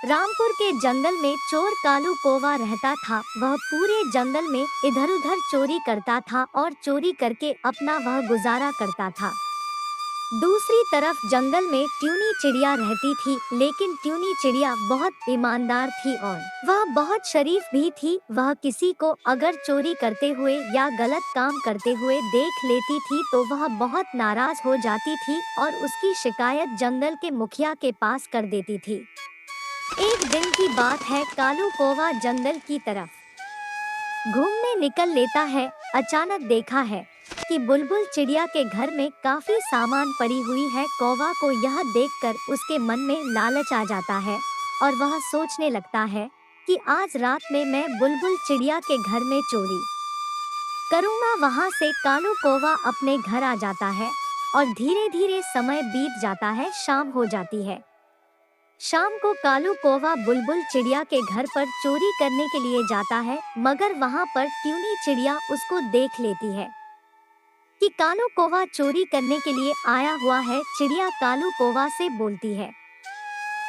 रामपुर के जंगल में चोर कालू कौवा रहता था। वह पूरे जंगल में इधर-उधर चोरी करता था और चोरी करके अपना वह गुजारा करता था। दूसरी तरफ जंगल में ट्यूनी चिड़िया रहती थी, लेकिन ट्यूनी चिड़िया बहुत ईमानदार थी और वह बहुत शरीफ भी थी। वह किसी को अगर चोरी करते हुए या गलत काम करते हुए देख लेती थी तो वह बहुत नाराज हो जाती थी और उसकी शिकायत जंगल के मुखिया के पास कर देती थी। एक दिन की बात है, कालू कौवा जंगल की तरफ घूमने निकल लेता है। अचानक देखा है कि बुलबुल चिड़िया के घर में काफी सामान पड़ी हुई है। कौवा को यह देखकर उसके मन में लालच आ जाता है और वह सोचने लगता है कि आज रात में मैं बुलबुल चिड़िया के घर में चोरी करूंगा। वहां से कालू कौवा अपने घर आ जाता है और धीरे धीरे समय बीत जाता है, शाम हो जाती है। शाम को कालू कौवा बुलबुल चिड़िया के घर पर चोरी करने के लिए जाता है, मगर वहां पर ट्यूनी चिड़िया उसको देख लेती है कि कालू कौवा चोरी करने के लिए आया हुआ है। चिड़िया कालू कौवा से बोलती है,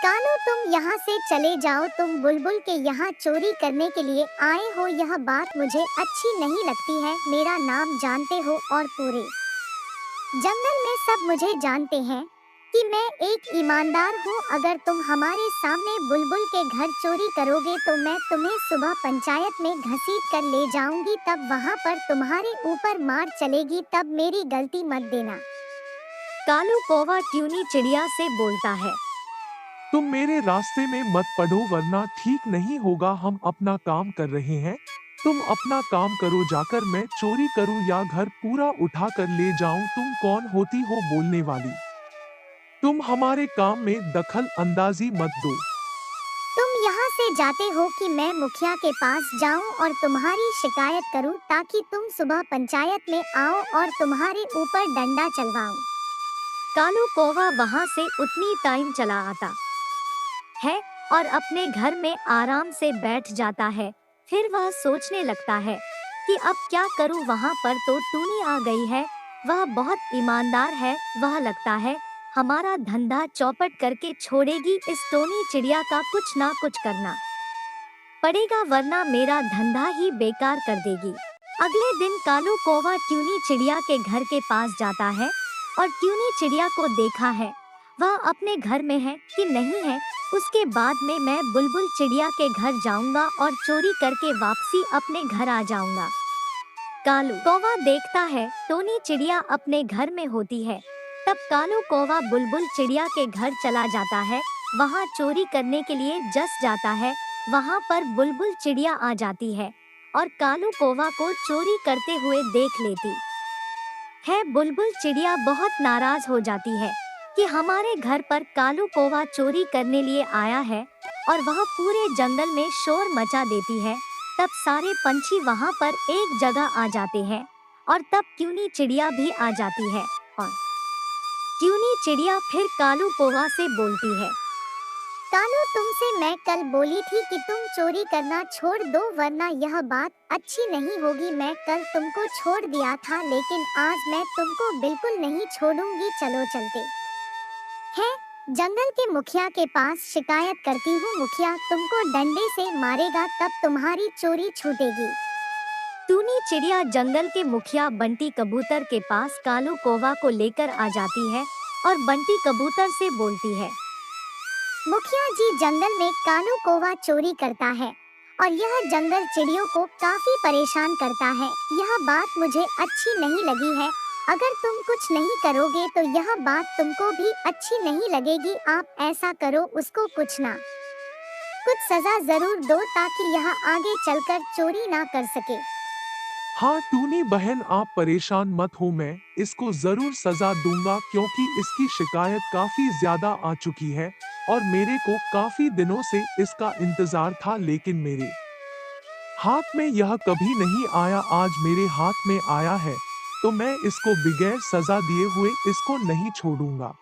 कालू तुम यहाँ से चले जाओ, तुम बुलबुल के यहाँ चोरी करने के लिए आए हो, यह बात मुझे अच्छी नहीं लगती है। मेरा नाम जानते हो और पूरे जंगल में सब मुझे जानते हैं कि मैं एक ईमानदार हूँ। अगर तुम हमारे सामने बुलबुल के घर चोरी करोगे तो मैं तुम्हें सुबह पंचायत में घसीट कर ले जाऊंगी, तब वहाँ पर तुम्हारे ऊपर मार चलेगी, तब मेरी गलती मत देना। कालू कौवा ट्यूनी चिड़िया से बोलता है, तुम मेरे रास्ते में मत पड़ो वरना ठीक नहीं होगा। हम अपना काम कर रहे हैं, तुम अपना काम करो। जाकर मैं चोरी करूं या घर पूरा उठा कर ले जाऊं, तुम कौन होती हो बोलने वाली? तुम हमारे काम में दखल अंदाजी मत दो। तुम यहाँ से जाते हो कि मैं मुखिया के पास जाऊं और तुम्हारी शिकायत करूं, ताकि तुम सुबह पंचायत में आओ और तुम्हारे ऊपर डंडा चलवाऊं। कालू कौवा वहां से उतनी टाइम चला आता है और अपने घर में आराम से बैठ जाता है। फिर वह सोचने लगता है कि अब क्या करूं। वहां पर तो टूनी आ गई है, वह बहुत ईमानदार है। वह लगता है हमारा धंधा चौपट करके छोड़ेगी। इस टोनी चिड़िया का कुछ ना कुछ करना पड़ेगा, वरना मेरा धंधा ही बेकार कर देगी। अगले दिन कालू कौवा ट्यूनी चिड़िया के घर के पास जाता है और ट्यूनी चिड़िया को देखा है वह अपने घर में है कि नहीं है। उसके बाद में मैं बुलबुल चिड़िया के घर जाऊंगा और चोरी करके वापसी अपने घर आ जाऊंगा। कालू कौवा देखता है टोनी चिड़िया अपने घर में होती है। तब कालू कौवा बुलबुल चिड़िया के घर चला जाता है, वहां चोरी करने के लिए जस जाता है। वहां पर बुलबुल चिड़िया आ जाती है और कालू कौवा को चोरी करते हुए देख लेती है। बुलबुल चिड़िया बहुत नाराज हो जाती है कि हमारे घर पर कालू कौवा चोरी करने लिए आया है और वह पूरे जंगल में शोर मचा देती है। तब सारे पंछी वहां पर एक जगह आ जाते हैं और तब ट्यूनी चिड़िया भी आ जाती है और ट्यूनी चिड़िया फिर कालू कौवा से बोलती है, कालू तुमसे मैं कल बोली थी कि तुम चोरी करना छोड़ दो, वरना यह बात अच्छी नहीं होगी। मैं कल तुमको छोड़ दिया था, लेकिन आज मैं तुमको बिल्कुल नहीं छोड़ूंगी। चलो चलते है जंगल के मुखिया के पास शिकायत करती हूँ। मुखिया तुमको डंडे से मारेगा, तब तुम्हारी चोरी छूटेगी। टूनी चिड़िया जंगल के मुखिया बंटी कबूतर के पास कालू कौवा को लेकर आ जाती है और बंटी कबूतर से बोलती है, मुखिया जी, जंगल में कालू कौवा चोरी करता है और यह जंगल चिड़ियों को काफी परेशान करता है। यह बात मुझे अच्छी नहीं लगी है। अगर तुम कुछ नहीं करोगे तो यह बात तुमको भी अच्छी नहीं लगेगी। आप ऐसा करो, उसको कुछ सजा जरूर दो, ताकि यह आगे चलकर चोरी ना कर सके। हाँ टूनी बहन, आप परेशान मत हो, मैं इसको जरूर सजा दूंगा, क्योंकि इसकी शिकायत काफी ज्यादा आ चुकी है और मेरे को काफी दिनों से इसका इंतजार था, लेकिन मेरे हाथ में यह कभी नहीं आया। आज मेरे हाथ में आया है तो मैं इसको बगैर सजा दिए हुए इसको नहीं छोड़ूंगा।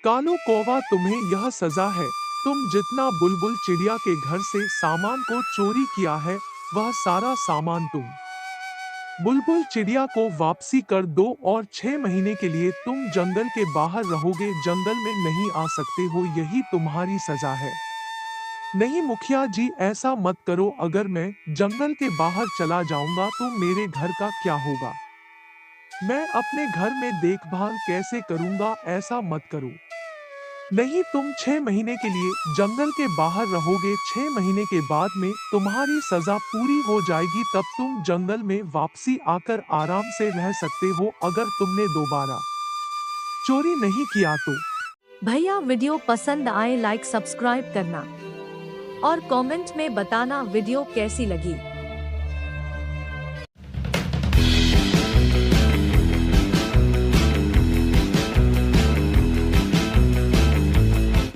कालू कौवा, तुम्हें यह सजा है। तुम जितना बुलबुल चिड़िया के घर से सामान को चोरी किया है, वह सारा सामान तुम बुलबुल चिड़िया को वापसी कर दो और 6 महीने के लिए तुम जंगल के बाहर रहोगे, जंगल में नहीं आ सकते हो। यही तुम्हारी सजा है। नहीं मुखिया जी, ऐसा मत करो। अगर मैं जंगल के बाहर चला जाऊंगा तो मेरे घर का क्या होगा? मैं अपने घर में देखभाल कैसे करूंगा? ऐसा मत करो। नहीं, तुम 6 महीने के लिए जंगल के बाहर रहोगे। 6 महीने के बाद में तुम्हारी सजा पूरी हो जाएगी, तब तुम जंगल में वापसी आकर आराम से रह सकते हो, अगर तुमने दोबारा चोरी नहीं किया तो। भैया वीडियो पसंद आए लाइक सब्सक्राइब करना और कमेंट में बताना वीडियो कैसी लगी।